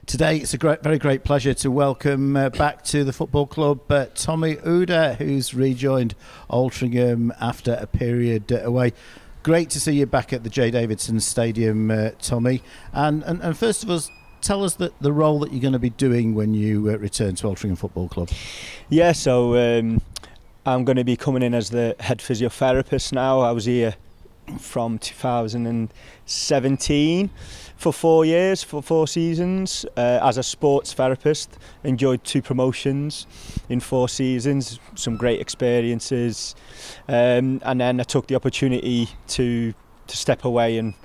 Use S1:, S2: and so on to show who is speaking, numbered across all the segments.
S1: Today it's a very great pleasure to welcome back to the football club Tommy Uda, who's rejoined Altrincham after a period away. Great to see you back at the Davidson Stadium, Tommy. And first of all, tell us the role that you're going to be doing when you return to Altrincham Football Club.
S2: Yeah, so I'm going to be coming in as the head physiotherapist now. I was here from 2017 for 4 years, for 4 seasons, as a sports therapist. Enjoyed 2 promotions in 4 seasons, some great experiences, and then I took the opportunity to step away and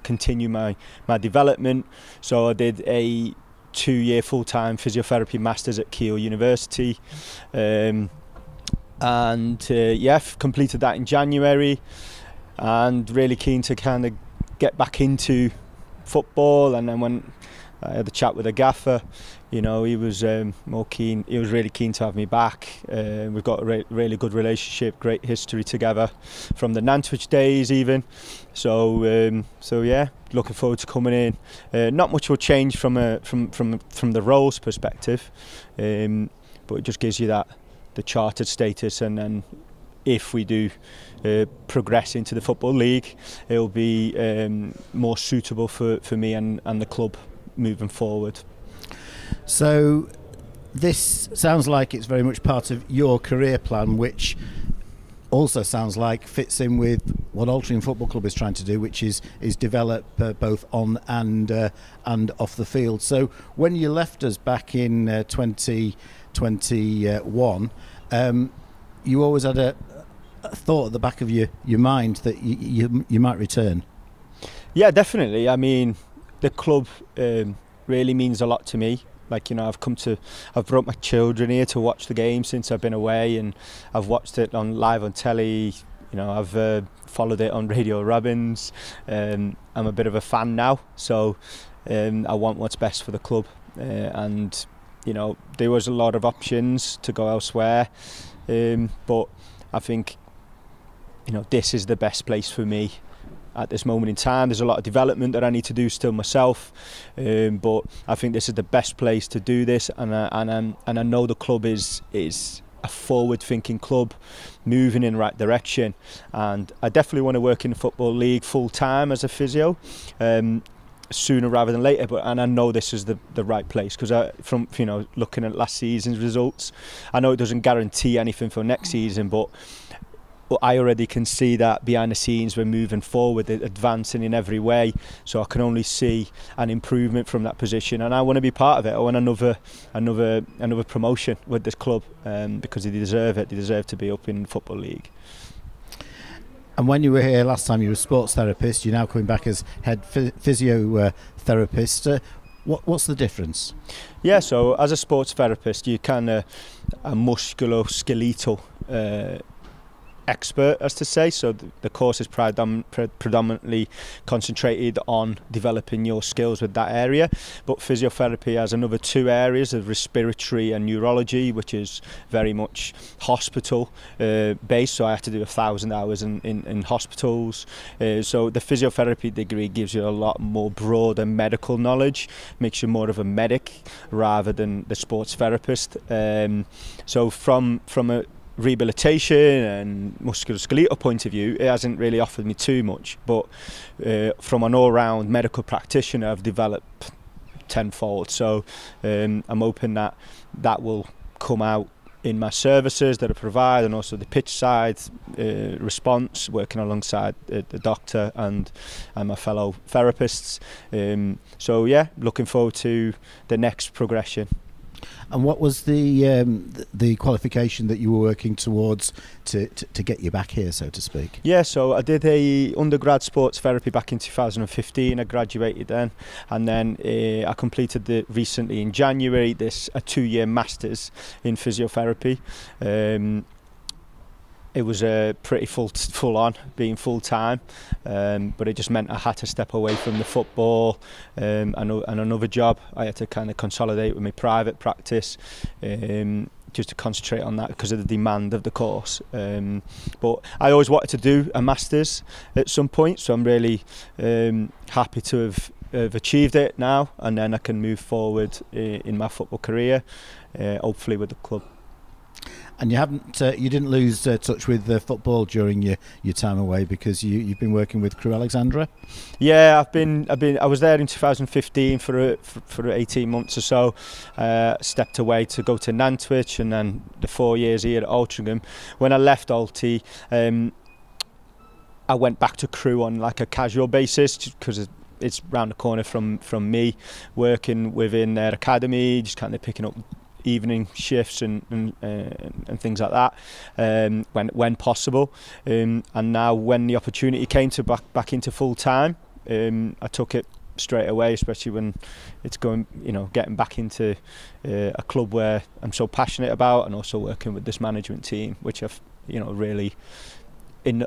S2: continue my development. So I did a 2-year full-time physiotherapy masters at Keele University, and completed that in January. And really keen to kind of get back into football. And then when I had a chat with the gaffer, you know, he was more keen. He was really keen to have me back. We've got a really good relationship, great history together from the Nantwich days even. So yeah, looking forward to coming in. Not much will change from the roles perspective, but it just gives you the chartered status, and then if we do progress into the Football League, it'll be more suitable for me and the club moving forward.
S1: So this sounds like it's very much part of your career plan, which also sounds like fits in with what Altrincham Football Club is trying to do, which is develop both on and off the field. So when you left us back in 2021, you always had a thought at the back of your mind that you might return.
S2: Yeah, definitely. I mean, the club really means a lot to me. Like, you know, I've brought my children here to watch the game since I've been away, and I've watched it live on telly. You know, I've followed it on Radio Robbins. I'm a bit of a fan now, so I want what's best for the club. And you know, there was a lot of options to go elsewhere, but I think, you know, this is the best place for me at this moment in time. There's a lot of development that I need to do still myself, but I think this is the best place to do this, and I know the club is a forward-thinking club, moving in the right direction, and I definitely want to work in the Football League full-time as a physio, sooner rather than later. And I know this is the right place, because from, you know, looking at last season's results, I know it doesn't guarantee anything for next season, but I already can see that behind the scenes we're moving forward, advancing in every way. So I can only see an improvement from that position, and I want to be part of it. I want another promotion with this club, because they deserve it. They deserve to be up in the Football League.
S1: And when you were here last time, you were a sports therapist. You're now coming back as head physiotherapist. What's the difference? Yeah, so as a sports therapist, you're kind of a musculoskeletal expert, as to say. So the course is predominantly concentrated on developing your skills with that area, but physiotherapy has another 2 areas of respiratory and neurology, which is very much hospital based. So I have to do 1,000 hours in hospitals. So the physiotherapy degree gives you a lot more broader medical knowledge, makes you more of a medic rather than the sports therapist. So from a rehabilitation and musculoskeletal point of view, it hasn't really offered me too much, but from an all-round medical practitioner, I've developed tenfold. So I'm hoping that will come out in my services that I provide, and also the pitch side response, working alongside the doctor and my fellow therapists. So yeah, looking forward to the next progression. And what was the qualification that you were working towards to get you back here, so to speak? Yeah,
S2: so I did a undergrad sports therapy back in 2015. I graduated then, and then I completed recently in January a 2-year masters in physiotherapy. It was pretty full on, being full time, but it just meant I had to step away from the football and another job. I had to kind of consolidate with my private practice, just to concentrate on that because of the demand of the course. But I always wanted to do a masters at some point, so I'm really happy to have have achieved it now, and then I can move forward in my football career, hopefully with the club.
S3: And you didn't lose touch with football during your time away, because you've been working with Crewe Alexandra.
S2: Yeah, I was there in 2015 for 18 months or so. Stepped away to go to Nantwich, and then the 4 years here at Altrincham. When I left Alti, I went back to Crewe on like a casual basis, just because it's round the corner from me, working within their academy, just kind of picking up evening shifts and things like that, when possible. And now when the opportunity came to back into full time, I took it straight away, especially when it's getting back into a club where I'm so passionate about, and also working with this management team, which I've really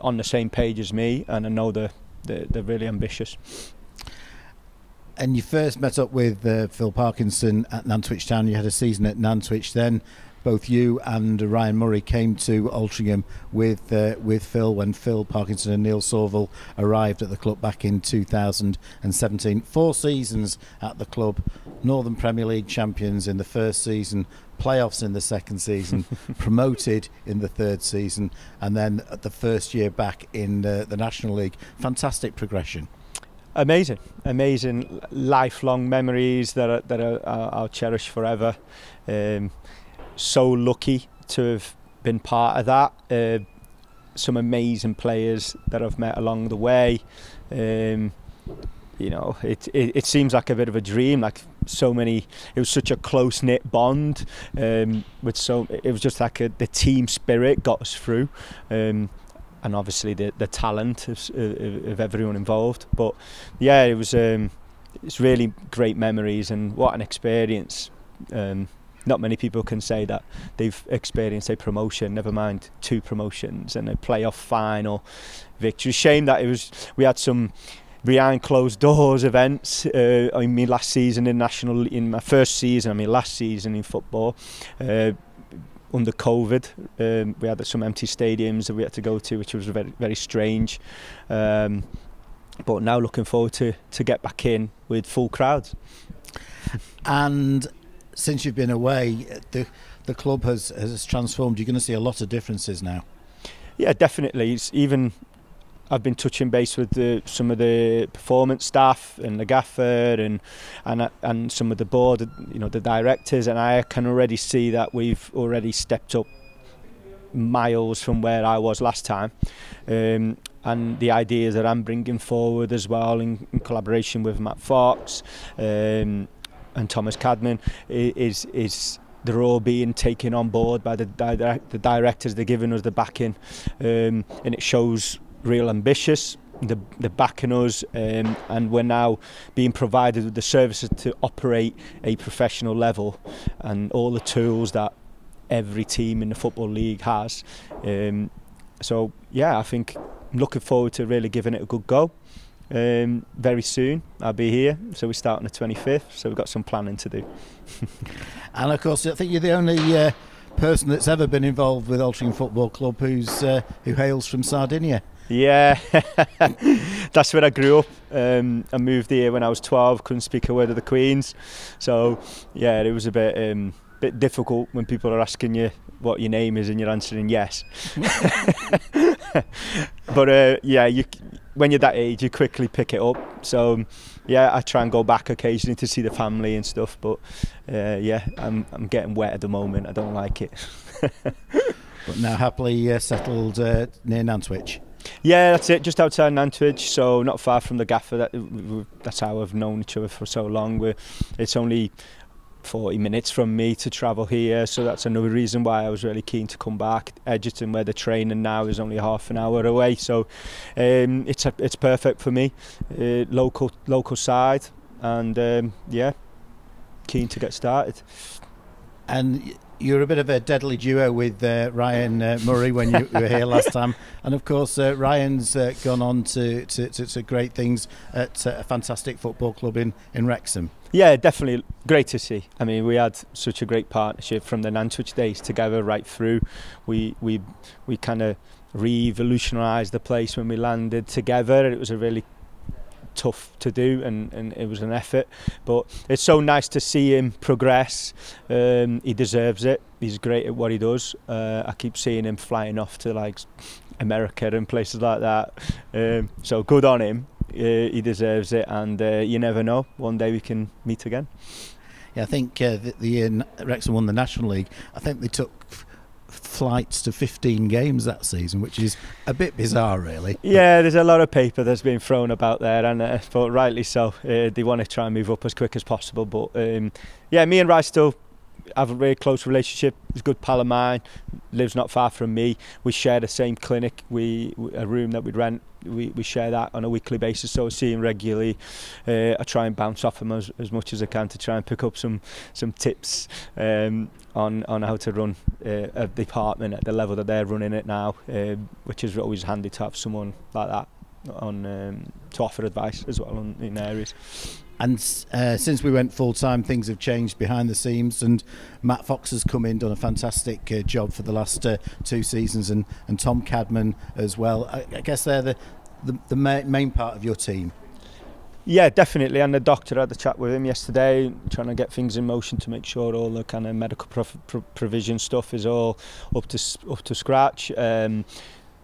S2: on the same page as me, and I know they're really ambitious.
S3: And you first met up with Phil Parkinson at Nantwich Town. You had a season at Nantwich. Then both you and Ryan Murray came to Altrincham with Phil when Phil Parkinson and Neil Sorville arrived at the club back in 2017. 4 seasons at the club, Northern Premier League champions in the first season, playoffs in the second season, promoted in the third season, and then at the first year back in the National League. Fantastic progression.
S2: Amazing, lifelong memories that I'll cherish forever. So lucky to have been part of that. Some amazing players that I've met along the way. It seems like a bit of a dream. Like so many, it was such a close knit bond. It was just like the team spirit got us through. And obviously the talent of everyone involved. But yeah, it's really great memories, and what an experience. Not many people can say that they've experienced a promotion, never mind 2 promotions and a playoff final victory. Shame that we had some behind closed doors events. Last season in my first season, last season in football. Under COVID, we had some empty stadiums that we had to go to, which was very, very strange. But now looking forward to get back in with full crowds.
S3: And since you've been away, the club has transformed. You're going to see a lot of differences now.
S2: Yeah, definitely. I've been touching base with some of the performance staff and the gaffer and some of the board, the directors, and I can already see that we've already stepped up miles from where I was last time. And the ideas that I'm bringing forward as well, in collaboration with Matt Fox and Thomas Cadman, is they're all being taken on board by the directors. They're giving us the backing, and it shows real ambitious, the backing us, and we're now being provided with the services to operate a professional level and all the tools that every team in the Football League has. So yeah, I think I'm looking forward to really giving it a good go. Very soon I'll be here, so we start on the 25th, so we've got some planning to do.
S3: And of course I think you're the only person that's ever been involved with Altrincham Football Club who hails from Sardinia.
S2: Yeah, that's where I grew up. I moved here when I was 12, couldn't speak a word of the Queen's, so yeah, it was a bit difficult when people are asking you what your name is and you're answering yes. But when you're that age, you quickly pick it up. So yeah, I try and go back occasionally to see the family and stuff, but I'm getting wet at the moment. I don't like it.
S3: But now happily settled near Nantwich.
S2: Yeah, that's it, just outside Nantwich, so not far from the gaffer. That's how I've known each other for so long. It's only 40 minutes from me to travel here, so that's another reason why I was really keen to come back. Edgerton, where the training now is only half an hour away, so it's perfect for me. Local side, and keen to get started. And
S3: you're a bit of a deadly duo with Ryan Murray when you were here last time, and of course Ryan's gone on to great things at a fantastic football club in Wrexham.
S2: Yeah, definitely great to see. We had such a great partnership from the Nantwich days together right through. We kind of revolutionised the place when we landed together. It was a really tough to do, and it was an effort, but it's so nice to see him progress. He deserves it. He's great at what he does. I keep seeing him flying off to like America and places like that, so good on him. He deserves it, and you never know, one day we can meet again.
S3: Yeah, I think the year Wrexham won the National League, I think they took flights to 15 games that season, which is a bit bizarre, really.
S2: Yeah, there's a lot of paper that's been thrown about there, and but rightly so. They want to try and move up as quick as possible. But yeah, me and Rice still have a very close relationship. He's a good pal of mine, lives not far from me. We share the same clinic, a room that we'd rent. We share that on a weekly basis, so I see him regularly. I try and bounce off him as much as I can to try and pick up some tips on how to run a department at the level that they're running it now, which is always handy to have someone like that on to offer advice as well in areas.
S3: And since we went full-time, things have changed behind the scenes, and Matt Fox has come in, done a fantastic job for the last 2 seasons, and Tom Cadman as well. I guess they're the main part of your team.
S2: Yeah, definitely, and the doctor had a chat with him yesterday, trying to get things in motion to make sure all the kind of medical provision stuff is all up to scratch.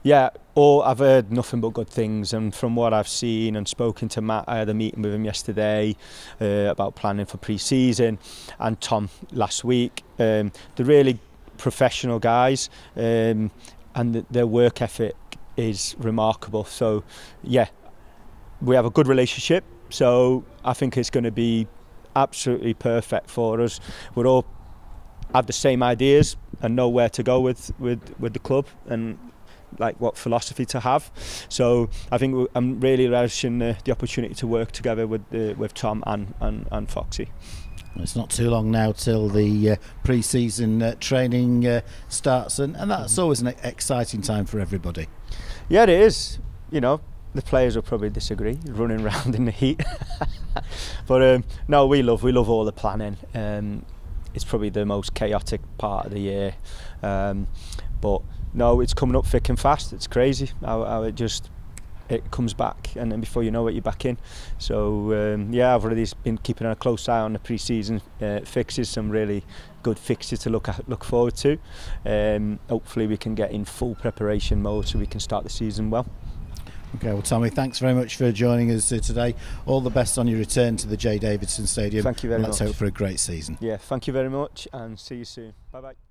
S2: Yeah, I've heard nothing but good things, and from what I've seen and spoken to Matt, I had a meeting with him yesterday about planning for pre-season, and Tom last week. They're really professional guys, and their work ethic is remarkable. So yeah, we have a good relationship, so I think it's going to be absolutely perfect for us. We all have the same ideas and know where to go with the club, and like what philosophy to have. So I think I'm really relishing the opportunity to work together with Tom and Foxy.
S3: It's not too long now till the pre-season training starts, and that's always an exciting time for everybody.
S2: Yeah, it is. You know, the players will probably disagree, running around in the heat. But no, we love all the planning. It's probably the most chaotic part of the year. But no, it's coming up thick and fast. It's crazy how it comes back, and then before you know it, you're back in. So yeah, I've already been keeping a close eye on the pre-season fixes, some really good fixes to look forward to. Hopefully we can get in full preparation mode so we can start the season well.
S3: Okay, well, Tommy, thanks very much for joining us today. All the best on your return to the Davidson Stadium.
S2: Thank you very much.
S3: Let's hope for a great season.
S2: Yeah, thank you very much, and see you soon. Bye bye.